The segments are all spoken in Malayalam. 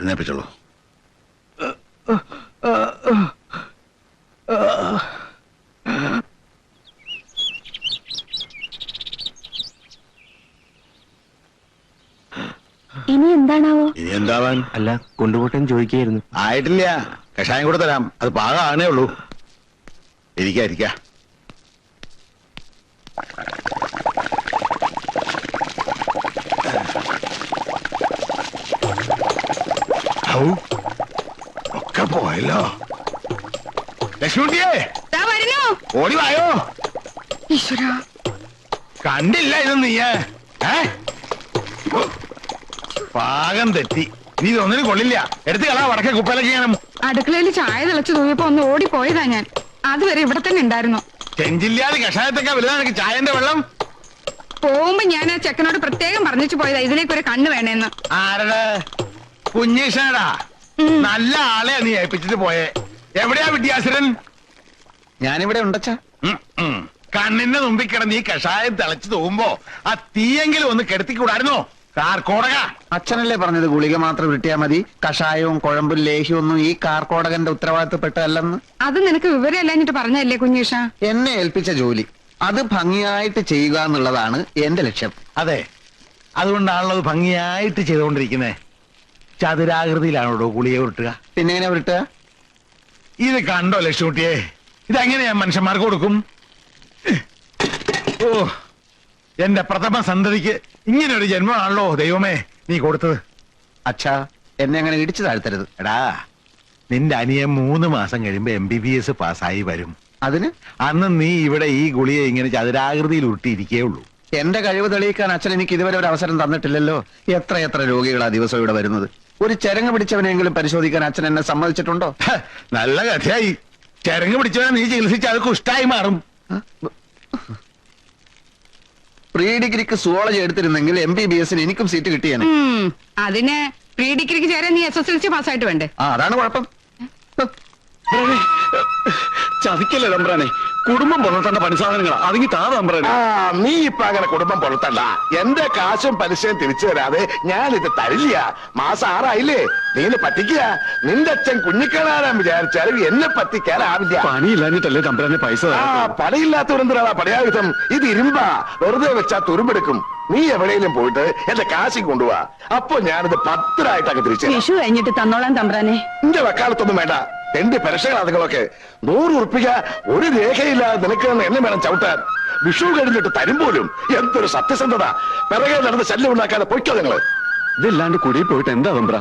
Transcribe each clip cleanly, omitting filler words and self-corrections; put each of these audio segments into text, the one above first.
എഴുന്നേപ്പിച്ചോളൂ. ഇനി എന്താണാവോ? ഇനി എന്താവാൻ? അല്ല, കൊണ്ടുപോട്ടെന്ന് ചോദിക്കായിരുന്നു. ആയിട്ടില്ല, കഷായം കൂടെ തരാം. അത് പാകാണേ ഉള്ളൂ. ഇരിക്ക. ഒക്കെ പോയല്ലോ. ലക്ഷ്മിയെ ഓടി വായോ. കണ്ടില്ല ഇത് നീയ്? പാകം തെറ്റി. നീ ഇതൊന്നിനും കൊള്ളില്ല. എടുത്ത് കളാ. വടക്കേ കുപ്പയിലേക്ക് ചെയ്യണം. അടുക്കളയിൽ ചായ തിളച്ചു തൂങ്ങിയപ്പോ ഒന്ന് ഓടിപ്പോയതാ ഞാൻ. അതുവരെ ഇവിടെ തന്നെ ഉണ്ടായിരുന്നു. ചെഞ്ചില്ലാതെ കഷായത്തൊക്കെ വലുതാണ് ചായന്റെ വെള്ളം. പോകുമ്പോ ഞാൻ ആ ചെക്കനോട് പ്രത്യേകം പറഞ്ഞിച്ചു പോയതാ ഇതിലേക്ക് ഒരു കണ്ണ് വേണേന്ന്. ആരടാ? കുഞ്ഞീഷടാ. നല്ല ആളെയാ നീ ഏൽപ്പിച്ചിട്ട് പോയേ. എവിടെയാ വിദ്യാസുരൻ? ഞാനിവിടെ ഉണ്ടച്ചാ. കണ്ണിന്റെ മുമ്പിൽ കിടന്ന് ഈ കഷായം തിളച്ചു തോന്നുമ്പോ ആ തീയെങ്കിലും ഒന്ന് കെടുത്തിക്കൂടായിരുന്നോ? കാർക്കോടക. അച്ഛനല്ലേ പറഞ്ഞത് ഗുളിക മാത്രം കിട്ടിയാ മതി, കഷായവും കുഴമ്പും ലേഹ്യവും ഒന്നും ഈ കാർക്കോടകന്റെ ഉത്തരവാദിത്തപ്പെട്ടതല്ലെന്ന്. അത് നിനക്ക് വിവരമല്ലാഞ്ഞിട്ട് പറഞ്ഞല്ലേ കുഞ്ഞീഷ? എന്നെ ഏൽപ്പിച്ച ജോലി അത് ഭംഗിയായിട്ട് ചെയ്യുക എന്നുള്ളതാണ് എന്റെ ലക്ഷ്യം. അതെ, അതുകൊണ്ടാണല്ലോ അത് ഭംഗിയായിട്ട് ചെയ്തുകൊണ്ടിരിക്കുന്നേ. ചതുരാകൃതിയിലാണോ ഗുളിക ഉരുട്ടുക? പിന്നെ എങ്ങനെ ഉരുട്ടുക? ഇത് കണ്ടോ ലക്ഷ്മിയെ? ഇതെങ്ങനെയാ മനുഷ്യന്മാർക്ക് കൊടുക്കും? ഓ, എന്റെ പ്രഥമ സന്തതിക്ക് ഇങ്ങനെ ഒരു ജന്മമാണല്ലോ ദൈവമേ നീ കൊടുത്തത്. അച്ഛാ, എന്നെ അങ്ങനെ ഇടിച്ചു താഴ്ത്തരുത്. എടാ, നിന്റെ അനിയൻ 3 മാസം കഴിയുമ്പോ MBBS പാസ്സായി വരും. അതിന് അന്ന് നീ ഇവിടെ ഈ ഗുളിയെ ഇങ്ങനെ ചതുരാകൃതിയിൽ ഉരുട്ടിയിരിക്കേ ഉള്ളൂ. എന്റെ കഴിവ് തെളിയിക്കാൻ അച്ഛൻ എനിക്ക് ഇതുവരെ ഒരു അവസരം തന്നിട്ടില്ലല്ലോ. എത്ര രോഗികളാ ദിവസം ഇവിടെ വരുന്നത്. ഒരു ചരങ്ങ് പിടിച്ചവനെങ്കിലും പരിശോധിക്കാൻ അച്ഛൻ എന്നെ സമ്മതിച്ചിട്ടുണ്ടോ? നല്ല കഥയായി. ചരങ്ങ് പിടിച്ചവനെ നീ ചികിത്സിച്ച് അത് കുഷ്ടായി മാറും. പ്രീ ഡിഗ്രിക്ക് സുവോളജി എടുത്തിരുന്നെങ്കിൽ MBBS എനിക്കും സീറ്റ് കിട്ടിയാണ്. അതിന് പ്രീ ഡിഗ്രിക്ക് ചേരാൻ നീ SSLC പാസ്സായിട്ട് വേണ്ടേ? അതാണ് കുഴപ്പം. ചതിക്കല്ലേ തമ്പ്രാനെ, കുടുംബം പുലർത്തേണ്ട പണിസാധനങ്ങളാ. അതിങ്ങി താ തമ്പ്രാനെ. നീ ഇപ്പൊ അങ്ങനെ കുടുംബം പുലർത്തണ്ട. എന്റെ കാശും പലിശയും തിരിച്ചു തരാതെ ഞാനിത് തരില്ല. മാസം 6 ആയില്ലേ? നീന് പറ്റിക്കുക. നിന്റെ അച്ഛൻ കുഞ്ഞിക്കണാരാൻ വിചാരിച്ചാലും എന്നെ പറ്റിക്കാനാവില്ല. പണിയില്ലാഞ്ഞിട്ടല്ലേ തമ്പ്രാനെ പൈസ? പണിയില്ലാത്തവരെന്തിനാ പണിയായുധം? ഇത് ഇരുമ്പാ, വെറുതെ വെച്ചാ തുരുമ്പെടുക്കും. നീ എവിടെയെങ്കിലും പോയിട്ട് എന്റെ കാശി കൊണ്ടുപോവാ. അപ്പൊ ഞാനിത് 10 ആയിട്ടൊക്കെ തിരിച്ചു. വിഷു കഴിഞ്ഞിട്ട് തന്നോളാം തമ്പ്രാനെ. എന്റെ വക്കാലത്തൊന്നും വേണ്ട. എന്റെ പരക്ഷകളൊക്കെ 100 ഉറുപ്പിക ഒരു രേഖയില്ലാതെ നിനക്ക് എന്നെ വേണം ചവിട്ടാൻ. വിഷു കഴിഞ്ഞിട്ട് തരും പോലും. എന്തൊരു സത്യസന്ധത. പിറകെ നടന്ന് ശല്യം ഉണ്ടാക്കാതെ പൊയ്ക്കോ നിങ്ങള്. ഇതില്ലാണ്ട് കുടി പോയിട്ട് എന്താ തമ്പ്ര?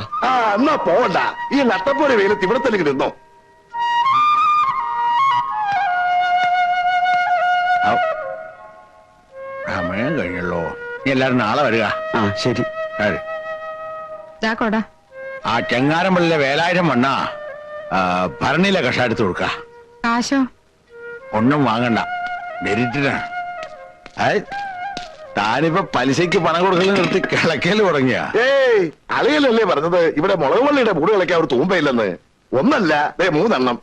എന്നാ പോവണ്ട. ഈ നട്ടപ്പോലെ വെയിലത്ത് ഇവിടെ തന്നെ നിന്നോ. സമയം കഴിഞ്ഞല്ലോ. നീ എല്ലാരും നാളെ വരിക. ശരി. ആ ചെങ്ങാരമ്പള്ളിലെ 7000 മണ്ണ ഭരണിയിലെ കഷായം എടുത്ത് കൊടുക്ക. കാശോ? ഒന്നും വാങ്ങണ്ട, മെരിറ്റിനാണ്. താനിപ്പോ പലിശയ്ക്ക് പണം കൊടുക്കലും നിർത്തി കിളക്കല് തുടങ്ങിയ. അളിയലല്ലേ പറഞ്ഞത് ഇവിടെ മുളക് വള്ളിയുടെ മൂട് കളിക്കാൻ ഒരു തൂമ്പയില്ലെന്ന്? ഒന്നല്ല, 3 എണ്ണം.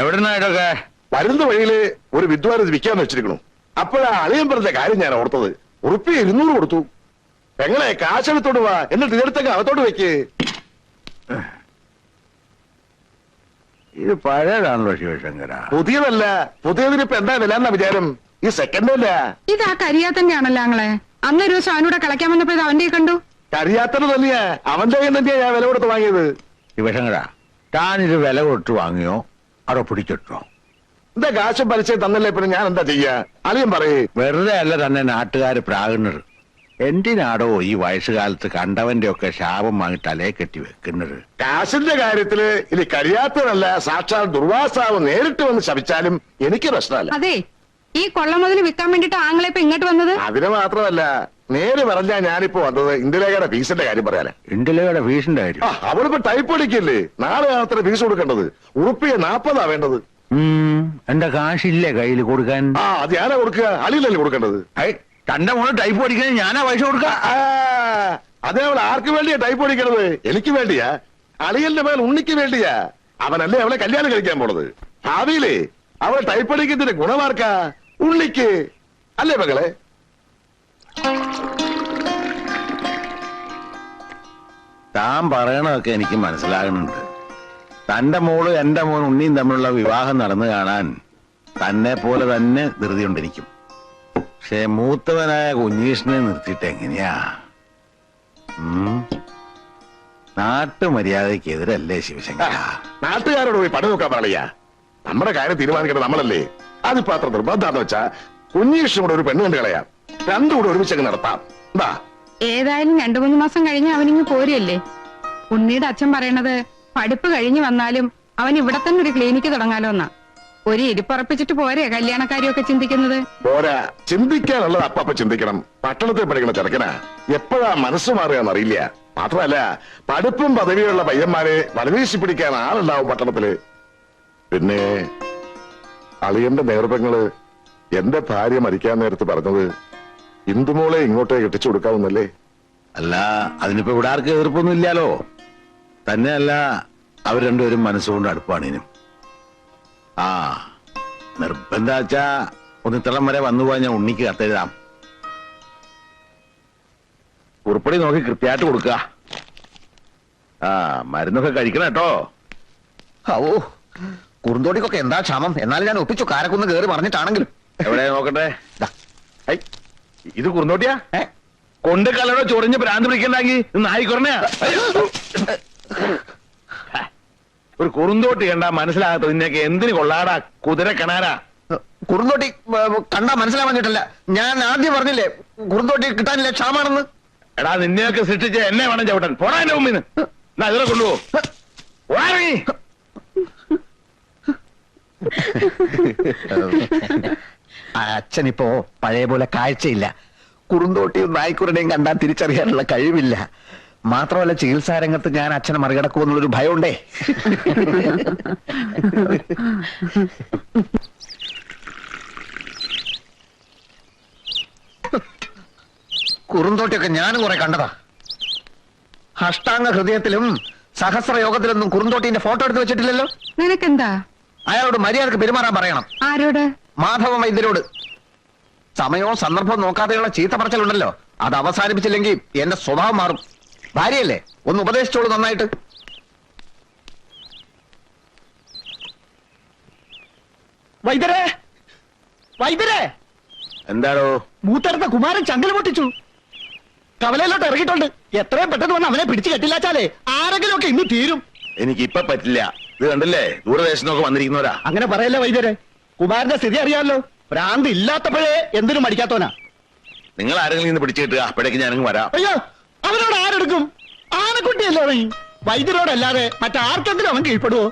എവിടുന്നായിട്ടൊക്കെ? വരുന്ന വഴിയില് ഒരു വിദ്വാൻ ഇത് വിൽക്കാൻ വെച്ചിരിക്കണു. അപ്പോഴാ അളിയൻ പറഞ്ഞ കാര്യം ഞാൻ ഓർത്തത്. ഉറുപ്പിക 200 കൊടുത്തു. പെങ്ങളെ കാശെടുത്തോട്ട് വാ, എന്നിട്ട് ഇതെടുത്തൊക്കെ അകത്തോട്ട് വെക്ക്. ഇത് പഴയതാണല്ലോ ശിവശങ്കര. പുതിയതല്ല. പുതിയതിനിപ്പോ എന്താ വില എന്നാ വിചാരം? ഈ സെക്കൻഡ് അല്ല. ഇത് ആ കരിയാത്തന്നെയാണല്ലോ ആങ്ങളെ. അന്നൊരു ദിവസം അവനൂടെ കളിക്കാൻ വന്നപ്പോ ഇത് അവന്റെ കണ്ടു. കരിയാത്തത് തന്നെയാ, അവന്റെ കയ്യിൽ തന്നെയാ ഞാൻ വില കൊടുത്ത് വാങ്ങിയത്. ശിവശങ്കര, താനിത് വില കൊടുത്ത് വാങ്ങിയോ അതോ പിടിച്ചിട്ടോ? എന്താ കാശും പലിശയും തന്നല്ലേ, പിന്നെ ഞാൻ എന്താ ചെയ്യാ? അളിയൻ പറയേ. വെറുതെ അല്ല തന്നെ നാട്ടുകാര് പ്രാകുന്നത്. എന്തിനാടോ ഈ വയസ്സുകാലത്ത് കണ്ടവന്റെ ഒക്കെ ശാപം വാങ്ങി തലയെ കെട്ടി വെക്കുന്നത്? കാശിന്റെ കാര്യത്തില് ഇനി കഴിയാത്തതല്ല, സാക്ഷാൽ ദുർവാസാവ് നേരിട്ട് വന്ന് ശപിച്ചാലും എനിക്ക് പ്രശ്നമല്ല. അതെ, ഈ കൊള്ള മുതൽ വിൽക്കാൻ വേണ്ടിട്ട് ആങ്ങളെ ഇപ്പൊ ഇങ്ങോട്ട് വന്നത്? അതിന് മാത്രമല്ല, നേര് പറഞ്ഞാ ഞാനിപ്പോ വന്നത് ഇന്ദിരയുടെ ഫീസിന്റെ കാര്യം പറയാനാ. ഇന്ദിരയുടെ ഫീസിന്റെ കാര്യം? അവളിപ്പോ ടൈപ്പ് അടിക്കില്ലേ? നാളെ അത്ര ഫീസ് കൊടുക്കേണ്ടത്. ഉറുപ്പിക 40 വേണ്ടത്. എന്റെ കാശില്ലേ കയ്യിൽ കൊടുക്കാൻ? അത് ഞാനാ കൊടുക്കുക, അളിയിലല്ലേ കൊടുക്കേണ്ടത്. തന്റെ മോള് ടൈപ്പ് പഠിക്കാൻ ഞാനാ പൈസ കൊടുക്ക? അതേ അവൾ ആർക്ക് വേണ്ടിയാ ടൈപ്പ് പഠിക്കണത്? എനിക്ക് വേണ്ടിയാ? അളിയന്റെ മേൽ ഉണ്ണിക്ക് വേണ്ടിയാ. അവനല്ലേ അവളെ കല്യാണം കഴിക്കാൻ പോണത്. ഭാവിയിലേ അവളെ ടൈപ്പ് പഠിക്കുന്നതിന്റെ ഗുണമാർക്കാ? ഉണ്ണിക്ക് അല്ലേ മകളെ? താൻ പറയണതൊക്കെ എനിക്ക് മനസ്സിലാകുന്നുണ്ട്. തന്റെ മോള് എന്റെ മോൻ ഉണ്ണിയും തമ്മിലുള്ള വിവാഹം നടന്നു കാണാൻ തന്നെ പോലെ തന്നെ ധൃതിയുണ്ടിരിക്കും. പക്ഷെ മൂത്തവനായ കുഞ്ഞീഷിനെ നിർത്തിയിട്ട് എങ്ങനെയാ? നാട്ടുമര്യാദയ്ക്ക് എതിരല്ലേ ശിവശങ്കര? നാട്ടുകാരോട് പോയി പണി നോക്കാൻ പറയ. നമ്മുടെ കാര്യം തീരുമാനിക്കേണ്ടത് നമ്മളല്ലേ. അതിപ്പോ അത്ര നിർബന്ധാന്ന് വെച്ചാ കുഞ്ഞീഷിനും കൂടെ ഒരു പെണ്ണ് കണ്ടു കളയാം. രണ്ടും കൂടെ ഒരുമിച്ചങ്ങ് നടത്താം. എന്താ? ഏതായാലും 2-3 മാസം കഴിഞ്ഞ് അവനിങ്ങ് പോരല്ലേ. ഉണ്ണിയുടെ അച്ഛൻ പറയണത് പഠിപ്പ് കഴിഞ്ഞ് വന്നാലും അവൻ ഇവിടെ തന്നെ ഒരു ക്ലിനിക്ക് തുടങ്ങാലോ എന്നാ. ഒരു ഇരിപ്പുറപ്പിച്ചിട്ട് പോരെ കല്യാണക്കാരിയൊക്കെ ചിന്തിക്കുന്നത്? പോരാ, ചിന്തിക്കാനുള്ളത് അപ്പ ചിന്തിക്കണം. പട്ടണത്തിൽ പഠിക്കണ ചെറുക്കനാ, എപ്പോഴാ മനസ്സ് മാറുകയെന്നറിയില്ല. മാത്രമല്ല, പഠിപ്പും പദവിയുള്ള പയ്യന്മാരെ വലവീശി പിടിക്കാൻ ആളുണ്ടാവും പട്ടണത്തില്. പിന്നെ അളിയന്റെ നേതൃത്വങ്ങള് എന്റെ ഭാര്യ മരിക്കാൻ നേരത്ത് പറഞ്ഞത് ഇന്ദുമോളെ ഇങ്ങോട്ടേ കെട്ടിച്ചു കൊടുക്കാവുന്നല്ലേ? അല്ല, അതിനിപ്പോ ഇവിടെ ആർക്കും എതിർപ്പൊന്നും ഇല്ലാലോ. തന്നെയല്ല, അവർ രണ്ടുപേരും മനസ്സുകൊണ്ട് അടുപ്പാണിനും. ആ നിർബന്ധാച്ചാ ഒന്നിത്തളം വരെ വന്നുപോയാൽ ഞാൻ ഉണ്ണിക്ക് കത്തെഴുതാം. കുറിപ്പടി നോക്കി കൃത്യമായിട്ട് കൊടുക്കുക. ആ മരുന്നൊക്കെ കഴിക്കണം കേട്ടോ. ഓ, കുറുന്തോടിക്കൊക്കെ എന്താ ക്ഷമം. എന്നാലും ഞാൻ ഒപ്പിച്ചു, കാരക്കുന്ന് കയറി പറഞ്ഞിട്ടാണെങ്കിലും. എവിടെ നോക്കട്ടെ? ദാ. ഐ, ഇത് കുറുന്തോട്ടിയാ? കൊണ്ട് കലടോ ചൊറിഞ്ഞ് ഭ്രാന്ത് പിടിക്കണ്ടാക്കി നായിക്കൊറണയാ. ഒരു കുറുന്തോട്ടി കണ്ടാ മനസ്സിലാകത്ത നിന്നൊക്കെ എന്തിനു കൊള്ളാടാ കുതിര കണാരാ? കുറുന്തോട്ടി കണ്ടാ മനസ്സിലാവാഞ്ഞിട്ടല്ല, ഞാൻ ആദ്യം പറഞ്ഞില്ലേ കുറുന്തോട്ടി കിട്ടാനില്ല, ക്ഷാമാണെന്ന്. എടാ, നിന്നെയൊക്കെ സൃഷ്ടിച്ച എന്നെ വേണം ചവിട്ടാൻ. പോടാ എന്റെ മുമ്പിന്ന്. എന്നാ ഇതിനെ കൊണ്ടുപോ. അച്ഛനിപ്പോ പഴയ പോലെ കാഴ്ചയില്ല. കുറുന്തോട്ടിയും നായ്ക്കുരുടെയും കണ്ടാൽ തിരിച്ചറിയാനുള്ള കഴിവില്ല. മാത്രമല്ല, ചികിത്സാ രംഗത്ത് ഞാൻ അച്ഛനെ മറികടക്കുമെന്നുള്ളൊരു ഭയമുണ്ടേ. കുറുന്തോട്ടിയൊക്കെ ഞാനും കുറെ കണ്ടതാ. അഷ്ടാംഗ ഹൃദയത്തിലും സഹസ്രയോഗത്തിലൊന്നും കുറുന്തോട്ടിന്റെ ഫോട്ടോ എടുത്ത് വെച്ചിട്ടില്ലല്ലോ. നിനക്കെന്താ? അയാളോട് മര്യാദക്ക് പെരുമാറാൻ പറയണം. ആരോട്? മാധവ വൈദ്യരോട്. സമയവും സന്ദർഭവും നോക്കാതെയുള്ള ചീത്ത പറച്ചിലുണ്ടല്ലോ, അത് അവസാനിപ്പിച്ചില്ലെങ്കിൽ എന്റെ സ്വഭാവം മാറും. ഭാര്യയല്ലേ, ഒന്ന് ഉപദേശിച്ചോളൂ നന്നായിട്ട്. വൈദ്യരെ, വൈദ്യരെ, എന്താടോ? മൂത്തടുത്ത കുമാരൻ ചങ്കൽ പൊട്ടിച്ചു. കവലയിലോട്ട് ഇറങ്ങിയിട്ടുണ്ട്. എത്രയും പെട്ടെന്ന് വന്ന് അവനെ പിടിച്ചു കെട്ടില്ലാച്ചാലേ ആരെങ്കിലും ഒക്കെ ഇന്ന് തീരും. എനിക്കിപ്പൊ പറ്റില്ല. ഇത് കണ്ടില്ലേ, ദൂരദേശത്തൊക്കെ വന്നിരിക്കുന്നവരാ. അങ്ങനെ പറയല്ലേ വൈദ്യരെ. കുമാരന്റെ സ്ഥിതി അറിയാമല്ലോ. ഭ്രാന്ത് ഇല്ലാത്തപ്പോഴേ എന്തിനും മടിക്കാത്തോനാ. നിങ്ങൾ ആരെങ്കിലും ഇന്ന് പിടിച്ചു കിട്ടുക, അപ്പോഴേക്ക് ഞാനങ്ങ് വരാം. അയ്യോ, അവനോട് ആരെടുക്കും? ആനക്കുട്ടിയല്ലേ അവൻ. വൈദ്യരോടല്ലാതെ മറ്റാർക്കെങ്കിലും അവൻ കീഴ്പ്പെടുവോ?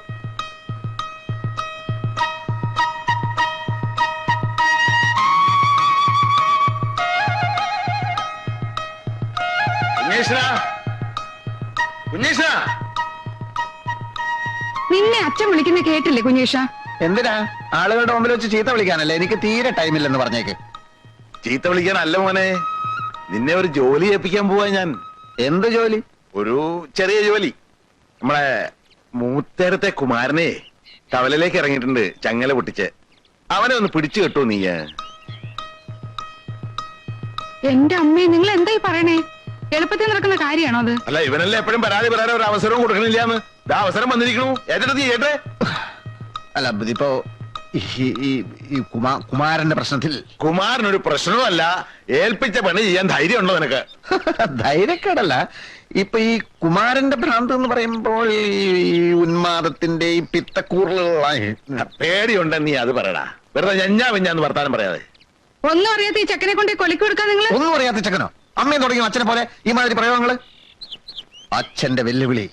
നിന്നെ അച്ഛൻ വിളിക്കുന്ന കേട്ടില്ലേ കുഞ്ഞീഷ? എന്തിനാ? ആളുകളുടെ മുമ്പിൽ വെച്ച് ചീത്ത വിളിക്കാനല്ലേ? എനിക്ക് തീരെ ടൈമില്ലെന്ന് പറഞ്ഞേക്ക്. ചീത്ത വിളിക്കാനല്ല മോനെ, നിന്നെ ഒരു ജോലി ഏൽപ്പിക്കാൻ പോവാ ഞാൻ. എന്ത് ജോലി? ഒരു ചെറിയ ജോലി. നമ്മളെ മൂത്തേരത്തെ കുമാരനെ കവലയിലേക്ക് ഇറങ്ങിയിട്ടുണ്ട്, ചങ്ങല പൊട്ടിച്ച്. അവനെ ഒന്ന് പിടിച്ചു കെട്ടോ നീ? എന്റെ അമ്മേ, നിങ്ങൾ എന്തായി പറയണേ? എളുപ്പത്തിൽ നടക്കുന്ന കാര്യമാണോ അത്? അല്ല, ഇവനല്ലേ എപ്പോഴും പരാതി പറയാൻ ഒരു അവസരവും കൊടുക്കണില്ലാന്ന്. ഇതാ അവസരം വന്നിരിക്കണു. ഏറ്റെടുത്ത് ചെയ്യട്ടെ. അല്ല, ഇതിപ്പോ ഈ കുമാരന്റെ പ്രശ്നത്തിൽ. കുമാരനൊരു പ്രശ്നവുമല്ല. ഏൽപ്പിച്ച പണി ചെയ്യാൻ ധൈര്യം ഉണ്ടോ നിനക്ക്? ധൈര്യക്കേടല്ല, ഇപ്പൊ ഈ കുമാരന്റെ ഭ്രാന്ത് എന്ന് പറയുമ്പോൾ ഈ ഉന്മാദത്തിന്റെ ഈ പിത്തക്കൂറലുള്ള പേടിയുണ്ടെ നീ അത് പറയടാ. വെറുതെ ഞഞ്ഞാന്ന് വർത്താനം പറയാതെ. ഒന്നും അറിയാത്ത ഈ ചെക്കനെ കൊണ്ട് കൊലക്ക് കൊടുക്കാൻ നിങ്ങൾ. ഒന്നും അറിയാത്ത ചെക്കനോ? അമ്മയും തുടങ്ങിയോ അച്ഛനെ പോലെ ഈ മാതിരി പ്രയോഗങ്ങള്? അച്ഛന്റെ വെല്ലുവിളി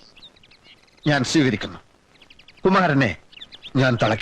ഞാൻ സ്വീകരിക്കുന്നു. കുമാരനെ ഞാൻ തളയ്ക്കും.